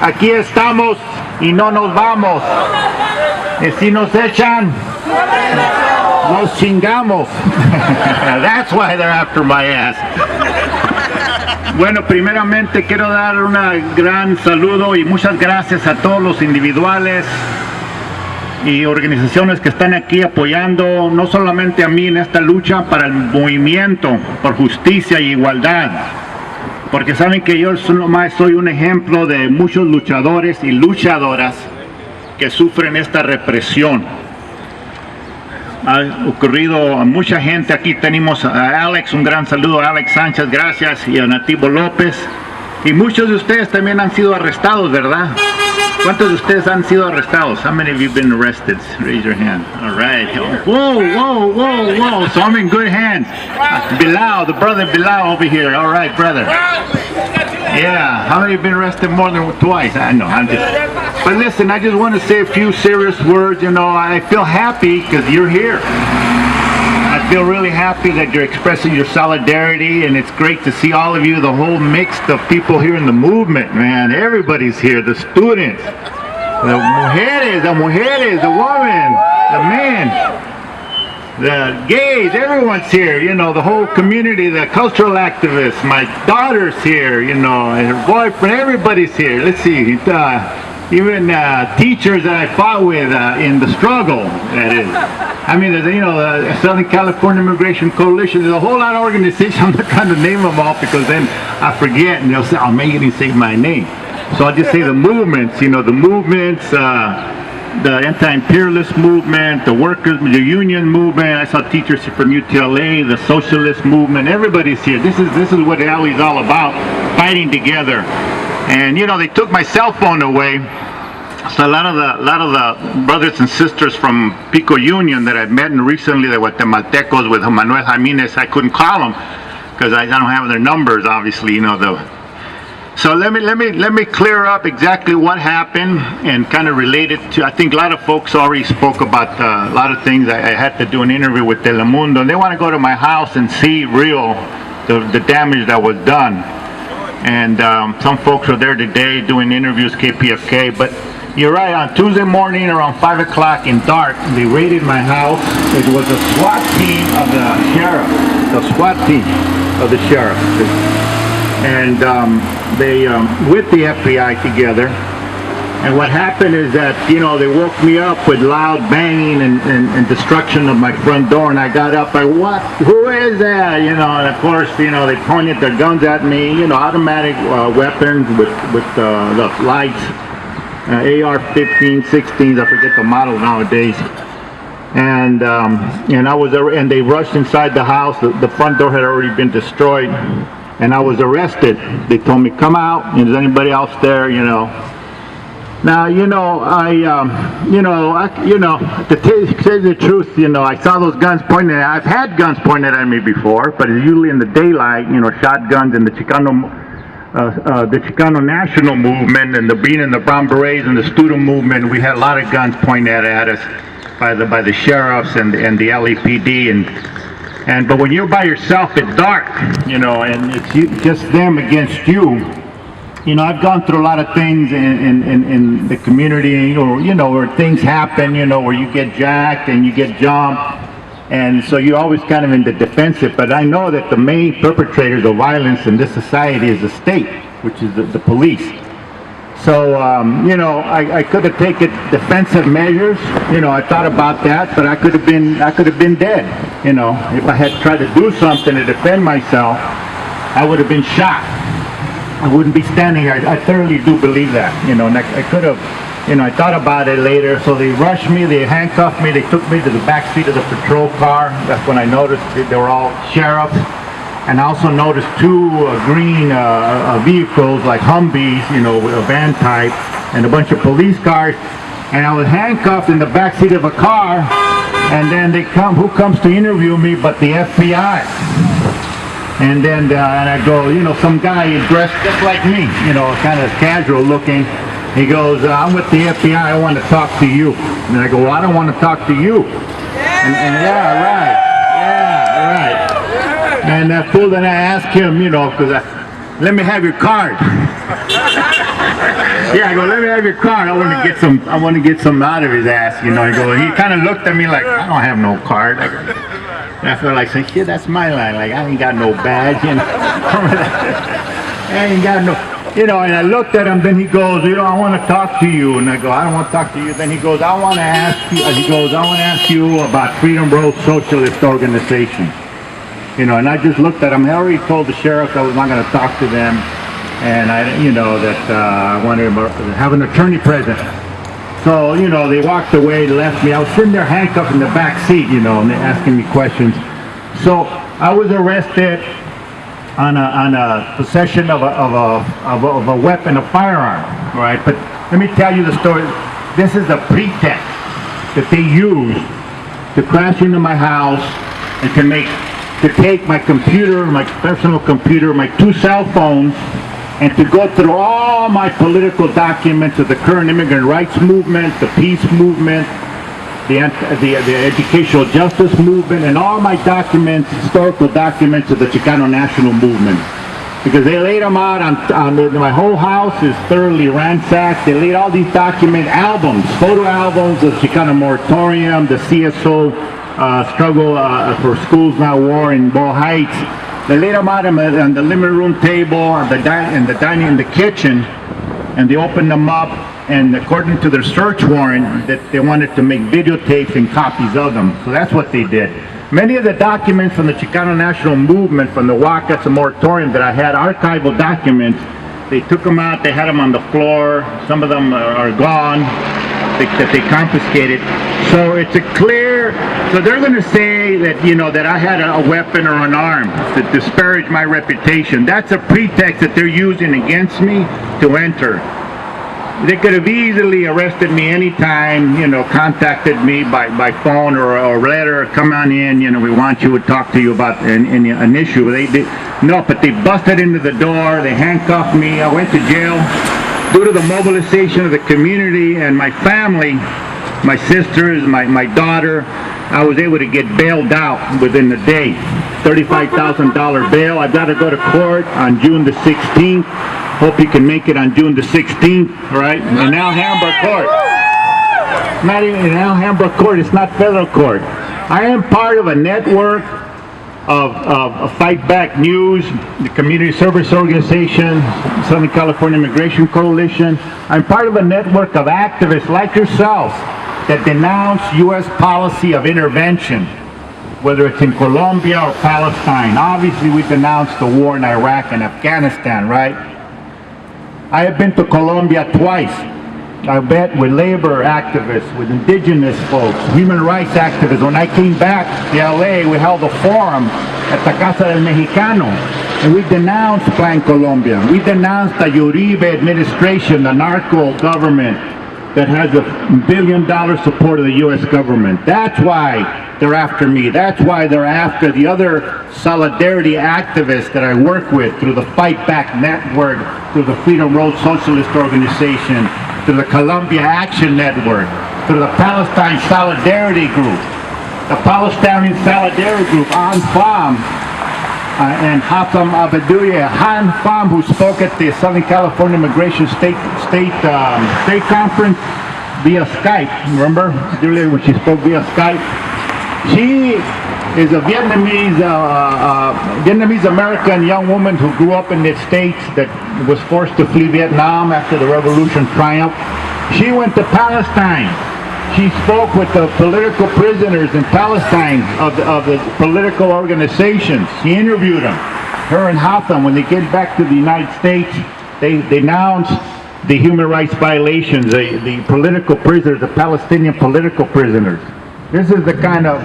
aquí estamos y no nos vamos. Y si nos echan, nos chingamos. That's why they're after my ass. Bueno, primeramente quiero dar un gran saludo y muchas gracias a todos los individuales y organizaciones que están aquí apoyando no solamente a mí en esta lucha para el movimiento por justicia y igualdad, porque saben que yo nomás soy un ejemplo de muchos luchadores y luchadoras que sufren esta represión. Ha ocurrido a mucha gente. Aquí tenemos a Alex, un gran saludo a Alex Sánchez, gracias, y a Nativo López. Y muchos de ustedes también han sido arrestados, ¿verdad? ¿Cuántos de ustedes han sido arrestados? How many of you been arrested? Raise your hand. All right. Whoa, whoa, whoa, whoa. So I'm in good hands. Bilal, the brother Bilal over here. All right, brother. Yeah. How many have been arrested more than twice? I know. I'm just. But listen, I just want to say a few serious words. You know, I feel happy because you're here. I feel really happy that you're expressing your solidarity, and it's great to see all of you, the whole mix of people here in the movement, man. Everybody's here, the students, the mujeres, the women, the men, the gays, everyone's here, you know, the whole community, the cultural activists, my daughter's here, you know, and her boyfriend, everybody's here. Let's see, even teachers that I fought with in the struggle, that is. I mean, you know, the Southern California Immigration Coalition, there's a whole lot of organizations. I'm not trying to name them all because then I forget and they'll say, oh, man, you didn't say my name. So I'll just say the movements, you know, the movements, the anti-imperialist movement, the workers, the union movement. I saw teachers from UTLA, the socialist movement, everybody's here. This is what Alley is all about, fighting together. And, you know, they took my cell phone away. So a lot of the brothers and sisters from Pico Union that I've met recently, the Guatemaltecos with Manuel Jimenez, I couldn't call them because I don't have their numbers, obviously, you know. So let me clear up exactly what happened and kind of relate it to. I think a lot of folks already spoke about a lot of things. I had to do an interview with Telemundo, and they want to go to my house and see the damage that was done. And some folks are there today doing interviews, KPFK, but. You're right, on Tuesday morning around 5 o'clock in dark, they raided my house. It was a SWAT team of the sheriff, And they, with the FBI together. And what happened is that, you know, they woke me up with loud banging and destruction of my front door. And I got up, what? Who is that? You know, and of course, you know, they pointed their guns at me, you know, automatic weapons with the lights. AR-15, 16s, I forget the model nowadays, and I was and they rushed inside the house. The front door had already been destroyed, and I was arrested. They told me, "Come out. Is anybody else there?" You know. Now, you know, to tell you the truth, you know, I saw those guns pointed. I've had guns pointed at me before, but it's usually in the daylight. You know, shotguns in the Chicano national movement and being in the Brown Berets and the student movement, we had a lot of guns pointed at us by the sheriffs and the LAPD, and but when you're by yourself at dark, you know, and it's just them against you. You know, I've gone through a lot of things in the community, or you know, where things happen, you know, where you get jacked and you get jumped. And so you're always kind of in the defensive, but I know that the main perpetrators of violence in this society is the state, which is the police. So, you know, I could have taken defensive measures. You know, I thought about that, but I could have been dead. You know, if I had tried to do something to defend myself, I would have been shot. I wouldn't be standing here. I thoroughly do believe that. You know, and I could have. You know, I thought about it later, so they rushed me, they handcuffed me, they took me to the back seat of the patrol car. That's when I noticed they were all sheriffs. And I also noticed two green vehicles like Humvees, you know, a van type, and a bunch of police cars. And I was handcuffed in the back seat of a car, and then who comes to interview me but the FBI? And then and I go, you know, some guy dressed just like me, you know, kind of casual looking. He goes, I'm with the FBI, I want to talk to you. And I go, well, I don't want to talk to you. And yeah, right. And that fool, then I asked him, you know, because let me have your card. Yeah, I go, let me have your card. I want to get some out of his ass, you know. He kind of looked at me like, I don't have no card. And I felt like saying, shit, that's my line. Like, I ain't got no badge, you know. I ain't got no, you know. And I looked at him. Then he goes, I want to talk to you. And I go, I don't want to talk to you. Then he goes, I want to ask you. He goes, I want to ask you about Freedom Road Socialist Organization. You know, and I just looked at him. I already told the sheriff I was not going to talk to them. And that I wanted to have an attorney present. So, they walked away, left me. I was sitting there handcuffed in the back seat, and they're asking me questions. So I was arrested on a possession of a weapon, a firearm, right? But let me tell you the story. This is a pretext that they used to crash into my house and to take my computer, my personal computer, my 2 cell phones, and to go through all my political documents of the current immigrant rights movement, the peace movement, the educational justice movement, and all my documents, historical documents of the Chicano national movement. Because they laid them out my whole house is thoroughly ransacked. They laid all these document albums, photo albums of Chicano moratorium, the CSO struggle for schools not war in Ball Heights. They laid them out on the living room table, in the kitchen, and they opened them up. And according to their search warrant, that they wanted to make videotapes and copies of them. So that's what they did. Many of the documents from the Chicano National Movement, from the Wacats and moratorium that I had, archival documents, they took them out. They had them on the floor. Some of them are gone. That they confiscated. So it's so they're going to say that, that I had a weapon or an arm to disparage my reputation. That's a pretext that they're using against me to enter. They could have easily arrested me anytime, contacted me by phone or letter, come on in, we want you to talk to you about an issue. But they busted into the door, they handcuffed me, I went to jail. Due to the mobilization of the community and my family, my sisters, my daughter, I was able to get bailed out within the day. $35,000 bail. I've got to go to court on June the 16th. Hope you can make it on June the 16th, all right? In Alhambra Court. Not even in Alhambra Court, it's not federal court. I am part of a network of Fight Back News, the Community Service Organization, Southern California Immigration Coalition. I'm part of a network of activists like yourself that denounce U.S. policy of intervention, whether it's in Colombia or Palestine. Obviously, we denounced the war in Iraq and Afghanistan, right? I have been to Colombia twice. I met with labor activists, with indigenous folks, human rights activists. When I came back to LA, we held a forum at the Casa del Mexicano, and we denounced Plan Colombia. We denounced the Uribe administration, the narco government that has $1 billion support of the U.S. government. That's why they're after me. That's why they're after the other solidarity activists that I work with through the Fight Back Network, through the Freedom Road Socialist Organization, through the Columbia Action Network, through the Palestine Solidarity Group, the Palestinian Solidarity Group, ANFAM, and Hatham Abedouya. ANFAM, who spoke at the Southern California Immigration State Conference via Skype. Remember, Julia, when she spoke via Skype? She is a Vietnamese American young woman who grew up in the States that was forced to flee Vietnam after the revolution triumphed. She went to Palestine. She spoke with the political prisoners in Palestine of the political organizations. She interviewed them. Her and Hatham, when they get back to the United States, they denounced the human rights violations, the political prisoners, the Palestinian political prisoners. This is the kind of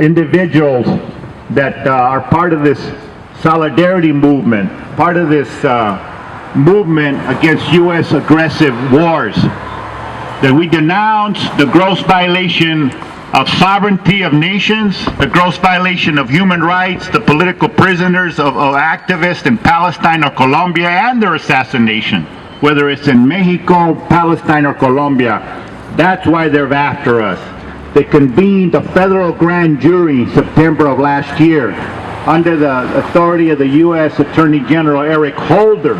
individuals that are part of this solidarity movement, part of this movement against U.S. aggressive wars, that we denounce the gross violation of sovereignty of nations, the gross violation of human rights, the political prisoners of activists in Palestine or Colombia, and their assassination, whether it's in Mexico, Palestine, or Colombia. That's why they're after us. They convened a federal grand jury in September of last year under the authority of the U.S. Attorney General Eric Holder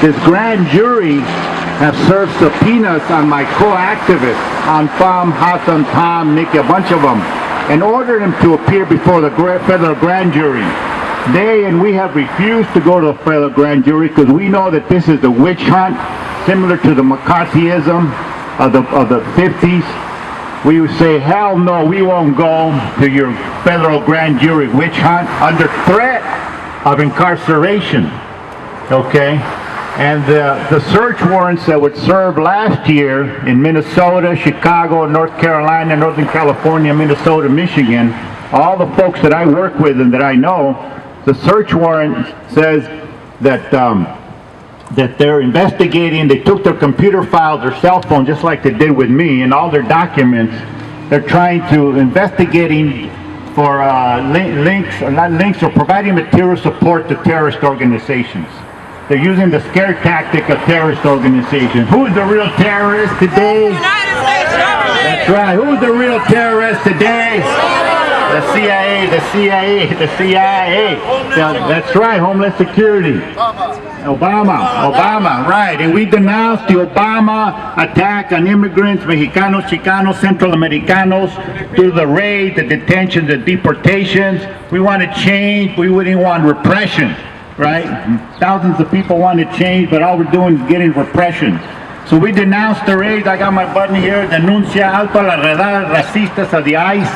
this grand jury have served subpoenas on my co-activists, on Hassan, Tom, Nick, a bunch of them, and ordered them to appear before the federal grand jury. They and we have refused to go to the federal grand jury because we know that this is a witch hunt, similar to the McCarthyism of the 50s. We would say, hell no, we won't go to your federal grand jury witch hunt under threat of incarceration, okay? And the search warrants that were served last year in Minnesota, Chicago, North Carolina, Northern California, Minnesota, Michigan, all the folks that I work with and that I know, the search warrant says that that they're investigating. They took their computer files, their cell phone, just like they did with me, and all their documents. They're trying to investigating for links, or not links, or providing material support to terrorist organizations. They're using the scare tactic of terrorist organizations. Who's the real terrorist today? United States government. That's right. Who's the real terrorist today? The CIA, the CIA, the CIA. That's right, Homeland Security. Obama, right. And we denounced the Obama attack on immigrants, Mexicanos, Chicanos, Central Americanos, through the raid, the detention, the deportations. We want to change. We wouldn't want repression, right? Thousands of people want to change, but all we're doing is getting repression. So we denounced the raids. I got my button here, denuncia alto a las redadas racistas of the ICE.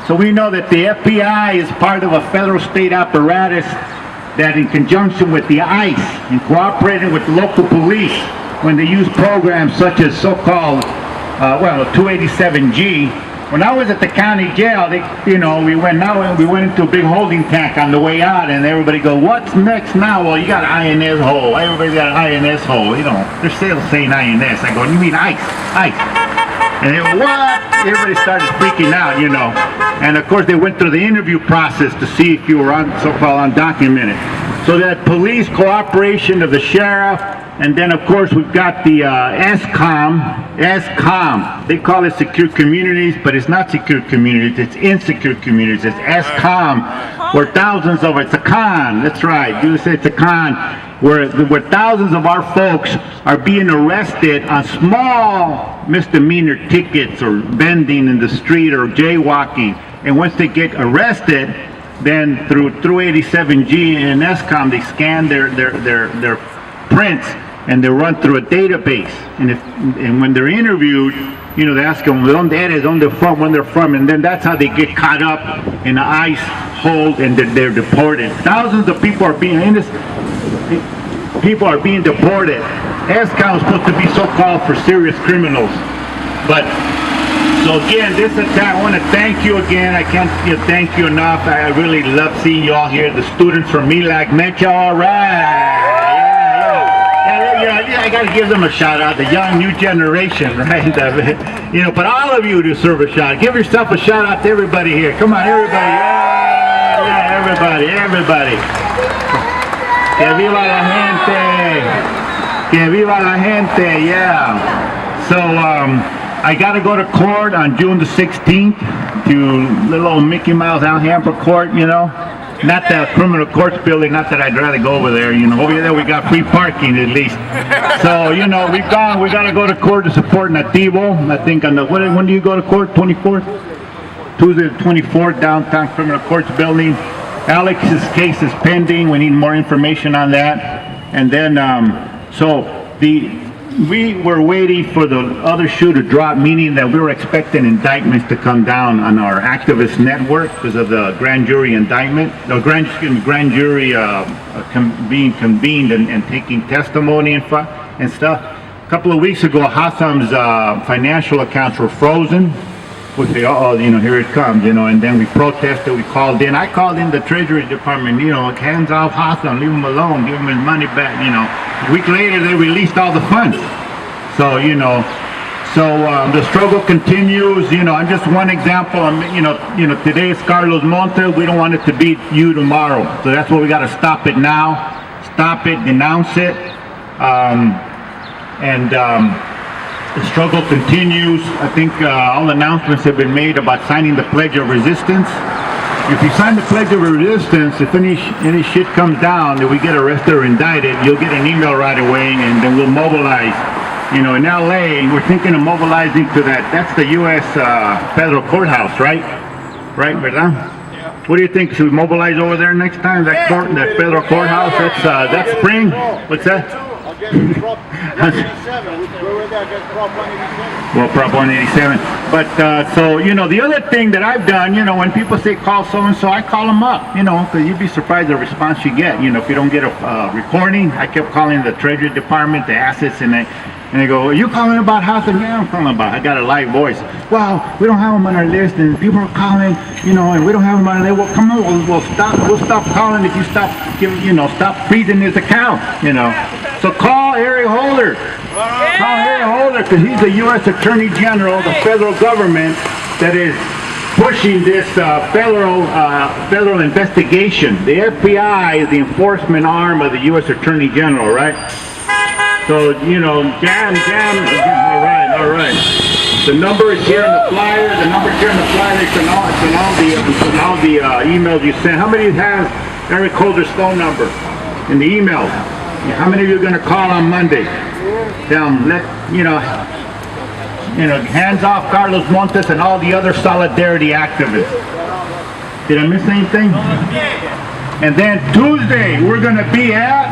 So we know that the FBI is part of a federal state apparatus that in conjunction with the ICE and cooperating with the local police when they use programs such as so-called, 287G. When I was at the county jail, we went into a big holding tank on the way out, and everybody goes, what's next now? Well, you got INS hole. Everybody's got INS hole. They're still saying INS. I go, you mean ICE? And they went, what? Everybody started freaking out, And of course, they went through the interview process to see if you were so-called undocumented. So that police cooperation of the sheriff, and then of course we've got the SCOM. They call it secure communities, but it's not secure communities, it's insecure communities. It's SCOM, where thousands of, it's a con, that's right, you say it's a con, where thousands of our folks are being arrested on small misdemeanor tickets or bending in the street or jaywalking. And once they get arrested, then through 87G and SCOM, they scan their prints and they run through a database. And when they're interviewed, they ask them, ¿Dónde eres? ¿Dónde from? When they're from, and then that's how they get caught up in the ICE hold and they're deported. Thousands of people are being deported. SCOM is supposed to be so-called for serious criminals. But, so again, this attack, I want to thank you again. I can't thank you enough. I really love seeing you all here. The students from MELAC, met you all right. Yeah, I got to give them a shout out, the young new generation, right? But all of you deserve a shout. Give yourself a shout out to everybody here. Come on, everybody. Yeah, everybody. Que viva la gente! Que viva la gente! Yeah. So I got to go to court on June the 16th to little old Mickey Mouse Alhambra Court. Not the criminal courts building. Not that I'd rather go over there. Over there we got free parking at least. So we got to go to court to support Nativo. I think on the when do you go to court? 24th, Tuesday the 24th, downtown criminal courts building. Alex's case is pending. We need more information on that. And then, we were waiting for the other shoe to drop, meaning that we were expecting indictments to come down on our activist network because of the grand jury indictment, grand jury being convened and taking testimony and stuff. A couple of weeks ago, Hassam's financial accounts were frozen. We say, here it comes, and then we protested, we called in. I called in the Treasury Department, hands off Hassam, leave him alone, give him his money back, A week later, they released all the funds. So, the struggle continues, I'm just one example. Today is Carlos Montes. We don't want it to be you tomorrow. So that's why we got to stop it now, stop it, denounce it, the struggle continues. I think all announcements have been made about signing the Pledge of Resistance. if you sign the Pledge of Resistance, if any shit comes down, if we get arrested or indicted, you'll get an email right away, and then we'll mobilize. You know, in LA, we're thinking of mobilizing to that's the U.S. federal courthouse, right? Right, ¿verdad? Yeah. What do you think? Should we mobilize over there next time? That federal courthouse? That's spring. What's that? Against Prop 187. We were there against Prop 187. Well, Prop 187. But, so, you know, the other thing that I've done, you know, when people say call so-and-so, I call them up, you know, because you'd be surprised the response you get. You know, if you don't get a recording, I kept calling the Treasury Department, the assets, and they go, are you calling about housing? Yeah, I'm calling about. I got a live voice. Well, we don't have them on our list, and people are calling, you know, and we don't have them on our list. Well, come on, we'll stop calling if you stop freezing this account, you know. So call Harry Holder. Call Harry Holder, because he's the U.S. Attorney General, the federal government that is pushing this federal investigation. The FBI is the enforcement arm of the U.S. Attorney General, right? So, you know, jam, all right. The number is here in the flyer. The number is here in the flyer. It's on all the emails you send. How many has Eric Holder's phone number in the email? How many of you are going to call on Monday? Tell them, hands off Carlos Montes and all the other solidarity activists. Did I miss anything? And then Tuesday, we're going to be at...